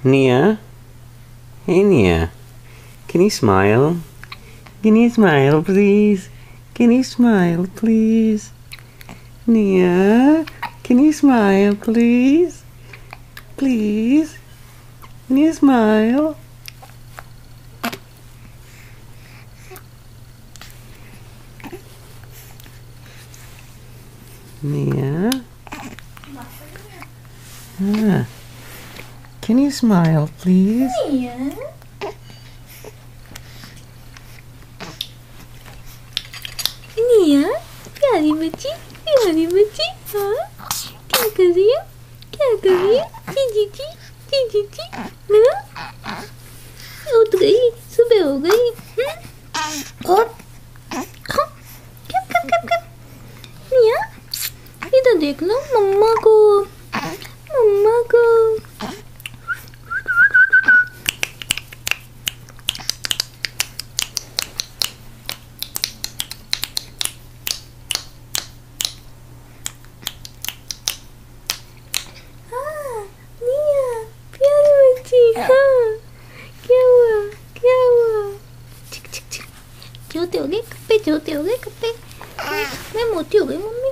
Nia? Hey Nia, can you smile? Can you smile please? Can you smile please? Nia, can you smile please? Please? Can you smile? Nia? Ah. Can you smile, please? Nia? Nia? प्यारी बच्ची, हाँ? क्या कर रही हो? क्या कर रही हो? जी जी, हाँ? उठ गई, सुबह हो गई, और कब निया, इधर देख लो मम्मा को। हाँ, निया, प्यारी बच्ची, हाँ। क्या हुआ? चिक चिक चिक, जोते हो गए कप्पे, मैं मोटी हो गई मम्मी।